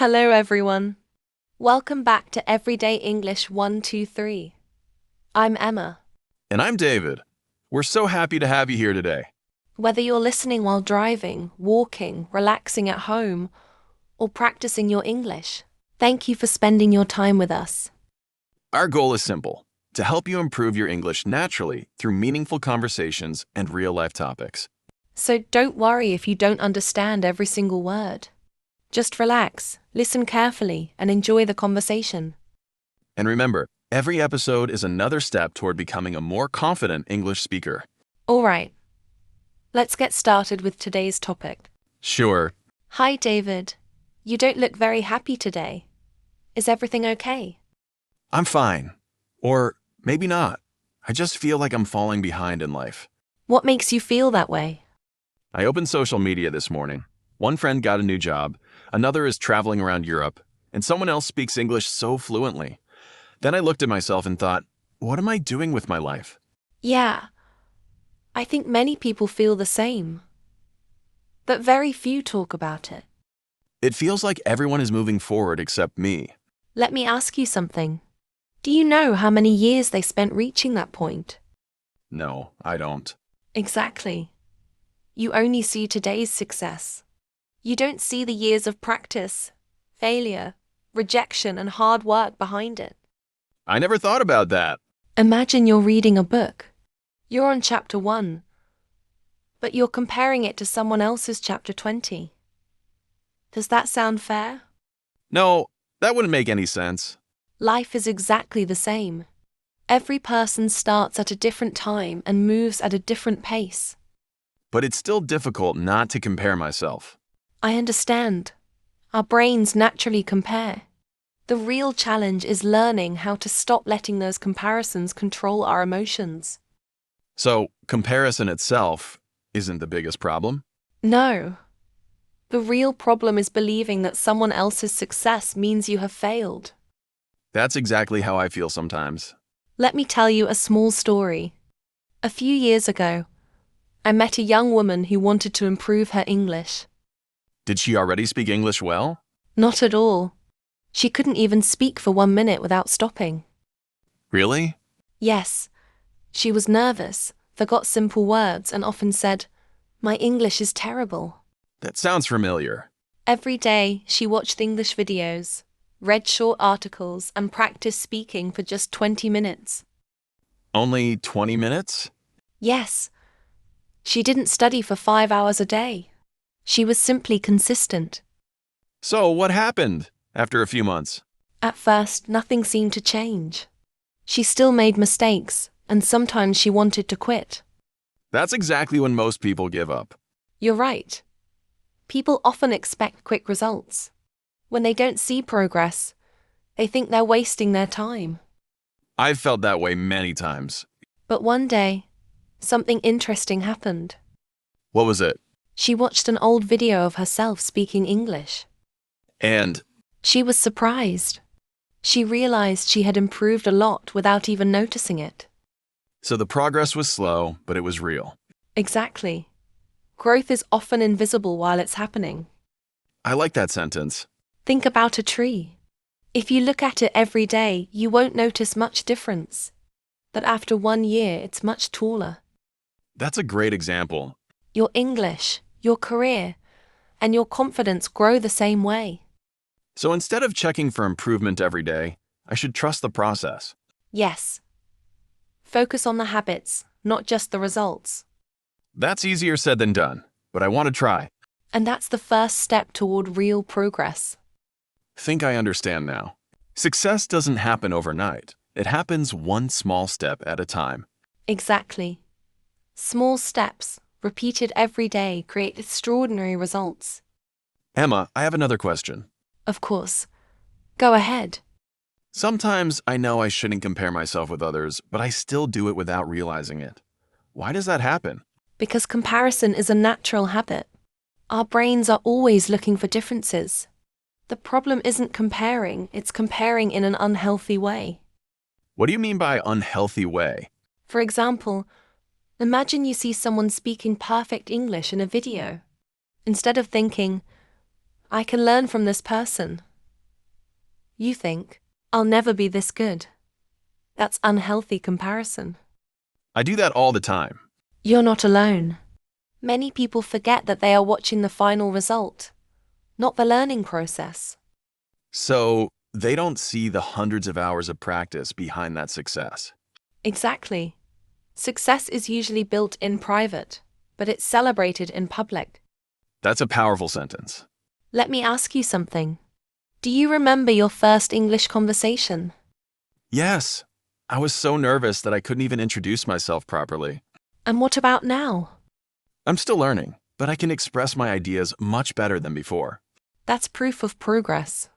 Hello, everyone. Welcome back to Everyday English 123. I'm Emma. And I'm David. We're so happy to have you here today. Whether you're listening while driving, walking, relaxing at home, or practicing your English, thank you for spending your time with us. Our goal is simple: to help you improve your English naturally through meaningful conversations and real-life topics. So don't worry if you don't understand every single word. Just relax, listen carefully, and enjoy the conversation. And remember, every episode is another step toward becoming a more confident English speaker. All right, let's get started with today's topic. Sure. Hi, David. You don't look very happy today. Is everything okay? I'm fine. Or maybe not. I just feel like I'm falling behind in life. What makes you feel that way? I opened social media this morning. One friend got a new job, another is traveling around Europe, and someone else speaks English so fluently. Then I looked at myself and thought, what am I doing with my life? Yeah, I think many people feel the same. But very few talk about it. It feels like everyone is moving forward except me. Let me ask you something. Do you know how many years they spent reaching that point? No, I don't. Exactly. You only see today's success. You don't see the years of practice, failure, rejection, and hard work behind it. I never thought about that. Imagine you're reading a book. You're on chapter 1, but you're comparing it to someone else's chapter 20. Does that sound fair? No, that wouldn't make any sense. Life is exactly the same. Every person starts at a different time and moves at a different pace. But it's still difficult not to compare myself. I understand. Our brains naturally compare. The real challenge is learning how to stop letting those comparisons control our emotions. So, comparison itself isn't the biggest problem? No. The real problem is believing that someone else's success means you have failed. That's exactly how I feel sometimes. Let me tell you a small story. A few years ago, I met a young woman who wanted to improve her English. Did she already speak English well? Not at all. She couldn't even speak for 1 minute without stopping. Really? Yes. She was nervous, forgot simple words, and often said, "My English is terrible." That sounds familiar. Every day, she watched English videos, read short articles, and practiced speaking for just 20 minutes. Only 20 minutes? Yes. She didn't study for 5 hours a day. She was simply consistent. So, what happened after a few months? At first, nothing seemed to change. She still made mistakes, and sometimes she wanted to quit. That's exactly when most people give up. You're right. People often expect quick results. When they don't see progress, they think they're wasting their time. I've felt that way many times. But one day, something interesting happened. What was it? She watched an old video of herself speaking English. And She was surprised. She realized she had improved a lot without even noticing it. so the progress was slow, but it was real. Exactly. Growth is often invisible while it's happening. I like that sentence. Think about a tree. If you look at it every day, you won't notice much difference. But after 1 year, it's much taller. That's a great example. Your English, your career, and your confidence grow the same way. So instead of checking for improvement every day, I should trust the process. Yes. Focus on the habits, not just the results. That's easier said than done, but I want to try. And that's the first step toward real progress. Think I understand now. Success doesn't happen overnight. It happens one small step at a time. Exactly. Small steps, repeated every day, create extraordinary results. Emma, I have another question. Of course. Go ahead. Sometimes I know I shouldn't compare myself with others, but I still do it without realizing it. Why does that happen? Because comparison is a natural habit. Our brains are always looking for differences. The problem isn't comparing, it's comparing in an unhealthy way. What do you mean by unhealthy way? For example, imagine you see someone speaking perfect English in a video. Instead of thinking, "I can learn from this person," You think, I'll never be this good. That's unhealthy comparison. I do that all the time. You're not alone. Many people forget that they are watching the final result, not the learning process. So they don't see the hundreds of hours of practice behind that success. Exactly. Success is usually built in private, but it's celebrated in public. That's a powerful sentence. Let me ask you something. Do you remember your first English conversation? Yes, I was so nervous that I couldn't even introduce myself properly. And what about now? I'm still learning, but I can express my ideas much better than before. That's proof of progress.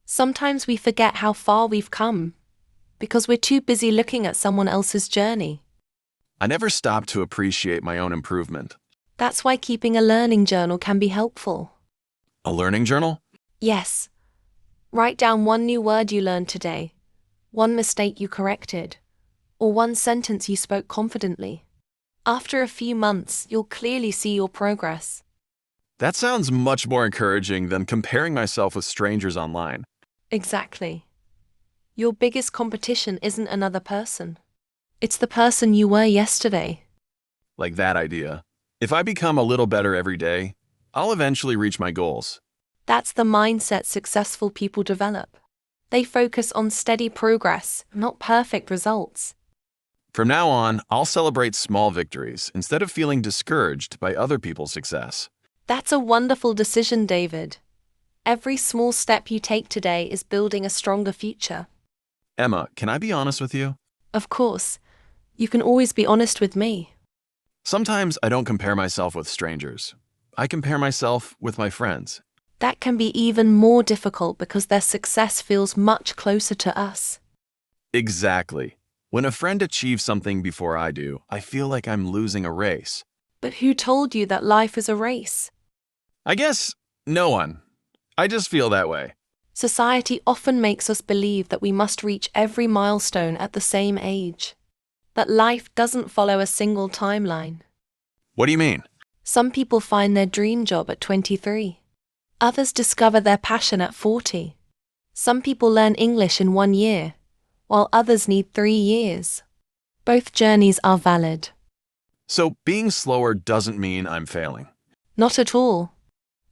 Sometimes we forget how far we've come because we're too busy looking at someone else's journey. I never stopped to appreciate my own improvement. That's why keeping a learning journal can be helpful. A learning journal? Yes. Write down one new word you learned today, one mistake you corrected, or one sentence you spoke confidently. After a few months, you'll clearly see your progress. That sounds much more encouraging than comparing myself with strangers online. Exactly. Your biggest competition isn't another person. It's the person you were yesterday. Like that idea. If I become a little better every day, I'll eventually reach my goals. That's the mindset successful people develop. They focus on steady progress, not perfect results. From now on, I'll celebrate small victories instead of feeling discouraged by other people's success. That's a wonderful decision, David. Every small step you take today is building a stronger future. Emma, can I be honest with you? Of course. You can always be honest with me. Sometimes I don't compare myself with strangers. I compare myself with my friends. That can be even more difficult because their success feels much closer to us. Exactly. When a friend achieves something before I do, I feel like I'm losing a race. But who told you that life is a race? I guess no one. I just feel that way. Society often makes us believe that we must reach every milestone at the same age. That life doesn't follow a single timeline. What do you mean? Some people find their dream job at 23. Others discover their passion at 40. Some people learn English in 1 year, while others need 3 years. Both journeys are valid. So being slower doesn't mean I'm failing. Not at all.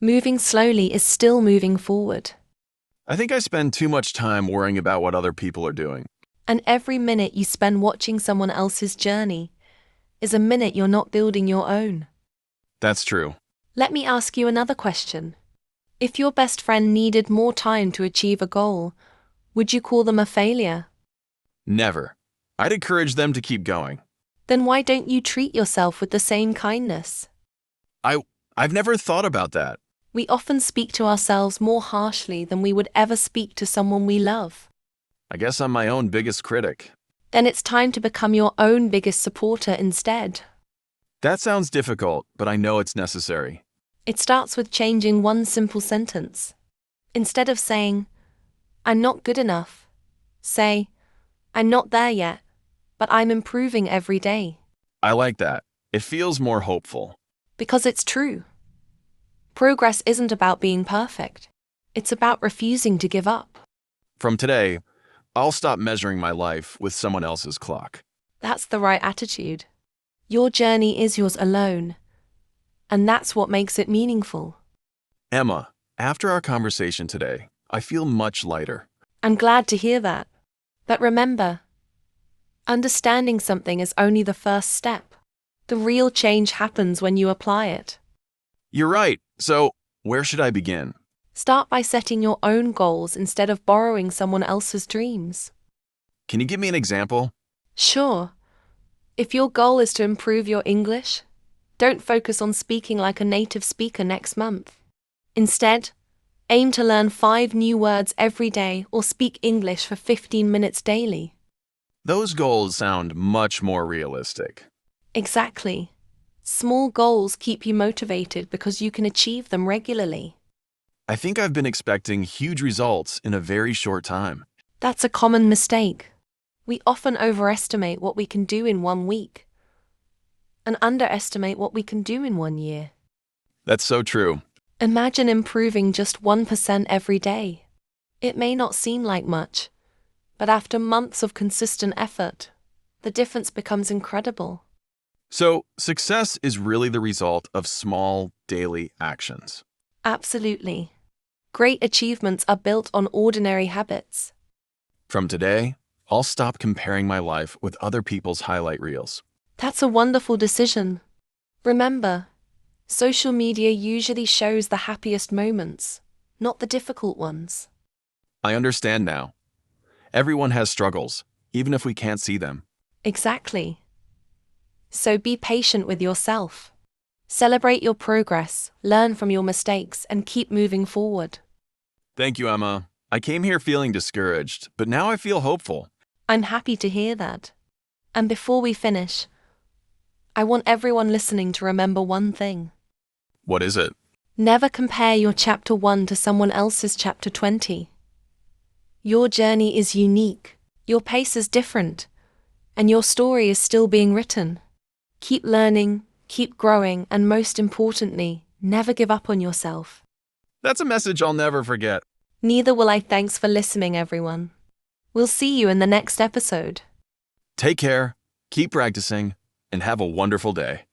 Moving slowly is still moving forward. I think I spend too much time worrying about what other people are doing. And every minute you spend watching someone else's journey is a minute you're not building your own. That's true. Let me ask you another question. If your best friend needed more time to achieve a goal, would you call them a failure? Never. I'd encourage them to keep going. Then why don't you treat yourself with the same kindness? I've never thought about that. We often speak to ourselves more harshly than we would ever speak to someone we love. I guess I'm my own biggest critic. Then it's time to become your own biggest supporter instead. That sounds difficult, but I know it's necessary. It starts with changing one simple sentence. Instead of saying, "I'm not good enough," say, "I'm not there yet, but I'm improving every day." I like that. It feels more hopeful. Because it's true. Progress isn't about being perfect. It's about refusing to give up. From today, I'll stop measuring my life with someone else's clock. That's the right attitude. Your journey is yours alone, and that's what makes it meaningful. Emma, after our conversation today, I feel much lighter. I'm glad to hear that. But remember, understanding something is only the first step. The real change happens when you apply it. You're right. So, where should I begin? Start by setting your own goals instead of borrowing someone else's dreams. Can you give me an example? Sure. If your goal is to improve your English, don't focus on speaking like a native speaker next month. Instead, aim to learn 5 new words every day or speak English for 15 minutes daily. Those goals sound much more realistic. Exactly. Small goals keep you motivated because you can achieve them regularly. I think I've been expecting huge results in a very short time. That's a common mistake. We often overestimate what we can do in 1 week and underestimate what we can do in 1 year. That's so true. Imagine improving just 1% every day. It may not seem like much, but after months of consistent effort, the difference becomes incredible. So, success is really the result of small daily actions. Absolutely. Great achievements are built on ordinary habits. From today, I'll stop comparing my life with other people's highlight reels. That's a wonderful decision. Remember, social media usually shows the happiest moments, not the difficult ones. I understand now. Everyone has struggles, even if we can't see them. Exactly. So be patient with yourself. Celebrate your progress, learn from your mistakes, and keep moving forward. Thank you, Emma. I came here feeling discouraged, but now I feel hopeful. I'm happy to hear that. And before we finish, I want everyone listening to remember one thing. What is it? Never compare your chapter 1 to someone else's chapter 20. Your journey is unique, your pace is different, and your story is still being written. Keep learning, keep growing, and most importantly, never give up on yourself. That's a message I'll never forget. Neither will I. Thanks for listening, everyone. We'll see you in the next episode. Take care, keep practicing, and have a wonderful day.